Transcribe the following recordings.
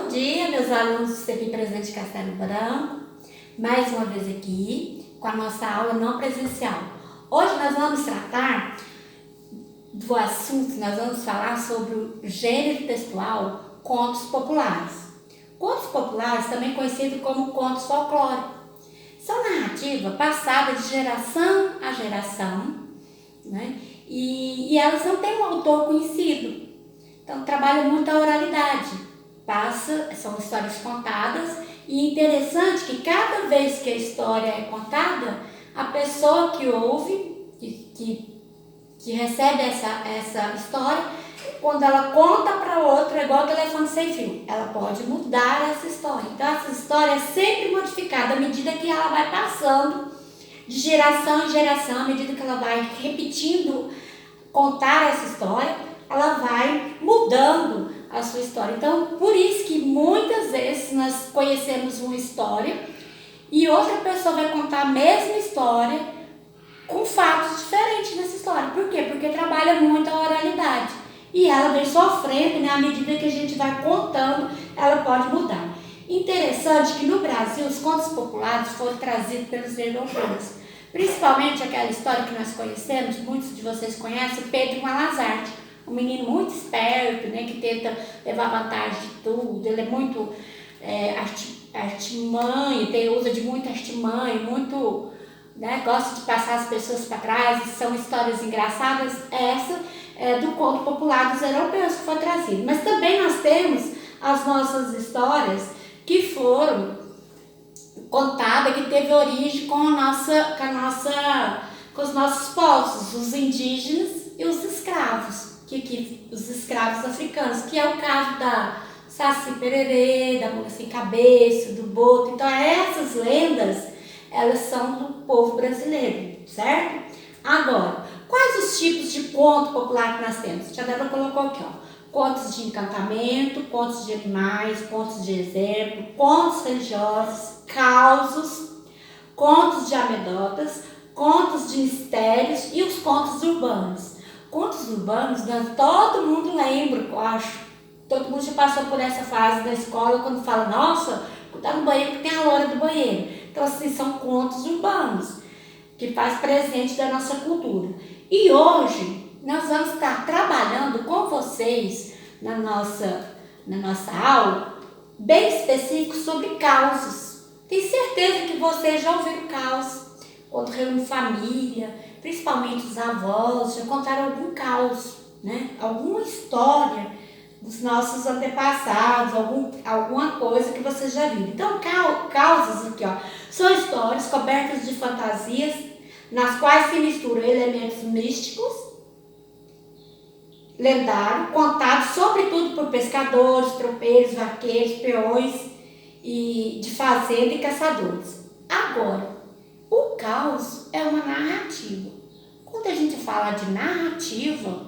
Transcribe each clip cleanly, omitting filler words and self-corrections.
dia, meus alunos do CEPI Presente Castelo Branco, mais uma vez aqui com a nossa aula não presencial. Hoje nós vamos tratar do assunto, nós vamos falar sobre o gênero textual contos populares. Contos populares, também conhecidos como contos folclóricos, são narrativas passadas de geração a geração, né? E elas não têm um autor conhecido, então trabalham muito a oralidade. São histórias contadas e é interessante que cada vez que a história é contada, a pessoa que ouve, que recebe essa história, quando ela conta para outra, é igual telefone sem fio, ela pode mudar essa história. Então essa história é sempre modificada à medida que ela vai passando de geração em geração, à medida que ela vai repetindo, contar essa história, ela vai mudando a sua história. Então, por isso que muitas vezes nós conhecemos uma história e outra pessoa vai contar a mesma história com fatos diferentes nessa história. Por quê? Porque trabalha muito a oralidade. E ela vem sofrendo, né? À medida que a gente vai contando, ela pode mudar. Interessante que no Brasil os contos populares foram trazidos pelos europeus. Principalmente aquela história que nós conhecemos, muitos de vocês conhecem, o Pedro Malazarte. Um menino muito esperto, né, que tenta levar vantagem de tudo. Ele é muito artimanho, usa de muita artimanha, muito, né, gosta de passar as pessoas para trás. São histórias engraçadas. Essa é do conto popular dos europeus que foi trazido. Mas também nós temos as nossas histórias que foram contadas, que teve origem com os nossos povos, os indígenas e os escravos. Os escravos africanos, que é o caso da Saci Pererê, da Mula Sem Cabeça, do Boto. Então essas lendas, elas são do povo brasileiro, certo? Agora, quais os tipos de conto popular que nós temos? A tia Débora colocou aqui, ó. Contos de encantamento, contos de animais, contos de exemplo, contos religiosos, causos, contos de anedotas, contos de mistérios e os contos urbanos. Contos urbanos, né? Todo mundo lembra, eu acho. Todo mundo já passou por essa fase da escola quando fala, nossa, tá no banheiro que tem a loura do banheiro. Então, assim, são contos urbanos que faz presente da nossa cultura. E hoje nós vamos estar trabalhando com vocês na nossa aula bem específico sobre causos. Tenho certeza que vocês já ouviram causos quando reúne família, principalmente os avós, já contaram algum caos, né? Alguma história dos nossos antepassados, alguma coisa que vocês já viram. Então, causas aqui, ó, são histórias cobertas de fantasias, nas quais se misturam elementos místicos, lendários, contados sobretudo por pescadores, tropeiros, vaqueiros, peões e de fazenda e caçadores. Agora, o caos é uma narrativa. Quando a gente fala de narrativa,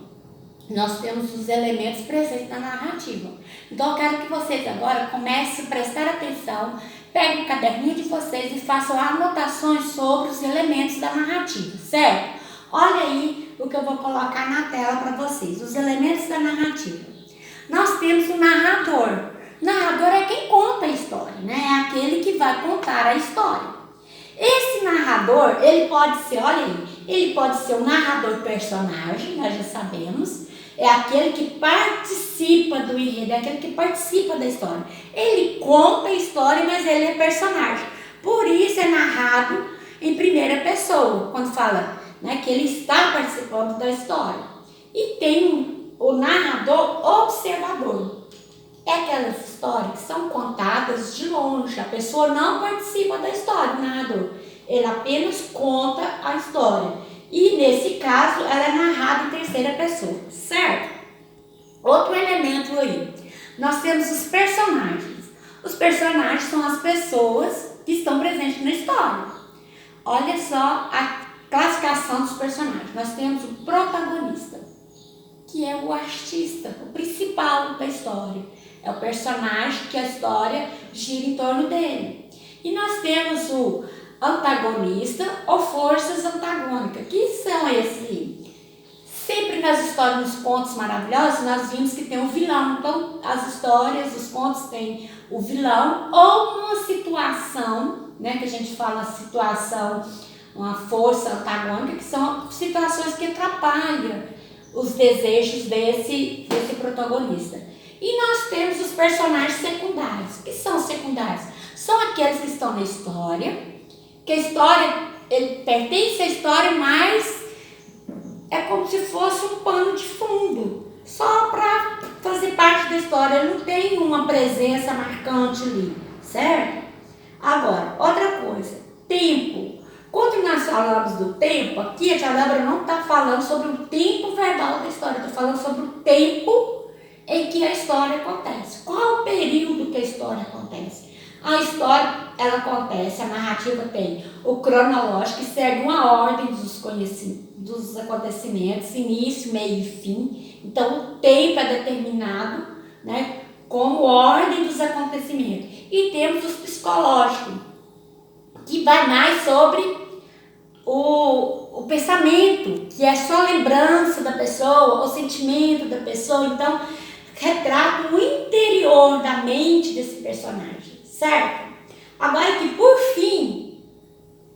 nós temos os elementos presentes na narrativa. Então eu quero que vocês agora comecem a prestar atenção, peguem o caderninho de vocês e façam anotações sobre os elementos da narrativa, certo? Olha aí o que eu vou colocar na tela para vocês, os elementos da narrativa. Nós temos o narrador. O narrador é quem conta a história, né? É aquele que vai contar a história. Esse narrador, ele pode ser, olha aí, ele pode ser um narrador personagem, nós já sabemos, é aquele que participa do enredo, é aquele que participa da história. Ele conta a história, mas ele é personagem. Por isso é narrado em primeira pessoa, quando fala, né, que ele está participando da história. E tem o narrador observador. É aquelas histórias que são contadas de longe, a pessoa não participa da história, o narrador. Ele apenas conta a história. E nesse caso, ela é narrada em terceira pessoa, certo? Outro elemento aí, nós temos os personagens. Os personagens são as pessoas que estão presentes na história. Olha só a classificação dos personagens. Nós temos o protagonista, que é o artista, o principal da história. É o personagem que a história gira em torno dele. E nós temos o antagonista ou forças antagônicas. Que são esses? Sempre nas histórias, nos contos maravilhosos, nós vimos que tem um vilão. Então, as histórias, os contos têm o vilão ou uma situação, né, que a gente fala situação, uma força antagônica, que são situações que atrapalham os desejos desse protagonista. E nós temos os personagens secundários. O que são secundários? São aqueles que estão na história, que a história, ele pertence à história, mas é como se fosse um pano de fundo, só para fazer parte da história, ele não tem uma presença marcante ali, certo? Agora, outra coisa, tempo. Quando nós falamos do tempo, aqui a tia Débora não está falando sobre o tempo verbal da história, está falando sobre o tempo em que a história acontece. Qual o período que a história acontece? A história, ela acontece, a narrativa tem o cronológico, que segue uma ordem dos acontecimentos, início, meio e fim. Então, o tempo é determinado, né, como ordem dos acontecimentos. E temos os psicológicos, que vai mais sobre o pensamento, que é só lembrança da pessoa, o sentimento da pessoa. Então, retrata o interior da mente desse personagem, certo? Agora que, por fim,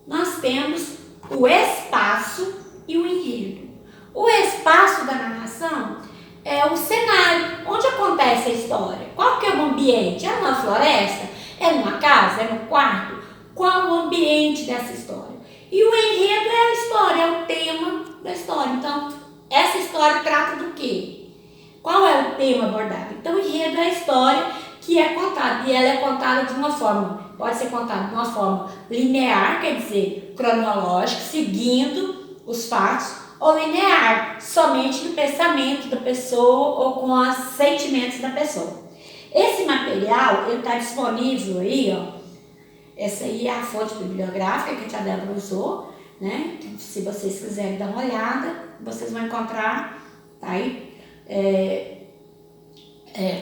nós temos o espaço e o enredo. O espaço da narração é o cenário, onde acontece a história. Qual que é o ambiente? É numa floresta? É numa casa? É no quarto? Qual o ambiente dessa história? E o enredo é a história, é o tema da história. Então, essa história trata do quê? Qual é o tema abordado? Então, o enredo é a história que é contada. E ela é contada de uma forma, pode ser contada de uma forma linear, quer dizer, cronológica, seguindo os fatos, ou linear, somente no pensamento da pessoa ou com os sentimentos da pessoa. Esse material, ele está disponível aí, ó. Essa aí é a fonte bibliográfica que a tia Débora usou, né? Se vocês quiserem dar uma olhada, vocês vão encontrar, tá aí,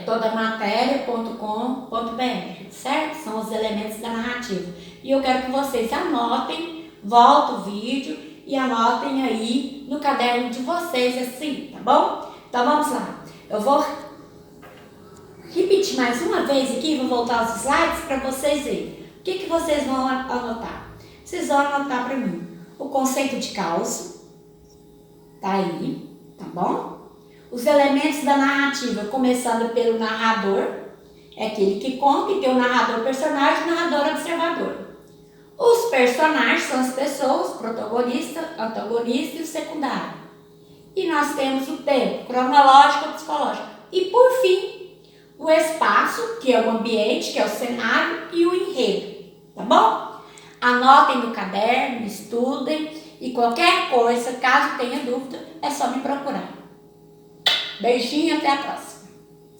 todamatéria.com.br, certo? São os elementos da narrativa. E eu quero que vocês anotem, voltem o vídeo e anotem aí no caderno de vocês, assim, tá bom? Então vamos lá. Eu vou repetir mais uma vez aqui, vou voltar aos slides para vocês verem. O que vocês vão anotar? Vocês vão anotar para mim o conceito de caos, tá aí, tá bom? Os elementos da narrativa, começando pelo narrador, é aquele que conta, e tem o narrador personagem e o narrador observador. Os personagens são as pessoas, protagonista, antagonista e o secundário. E nós temos o tempo, cronológico ou psicológico. E por fim, o espaço, que é o ambiente, que é o cenário, e o enredo. Tá bom? Anotem no caderno, estudem, e qualquer coisa, caso tenha dúvida, é só me procurar. Beijinho, até a próxima.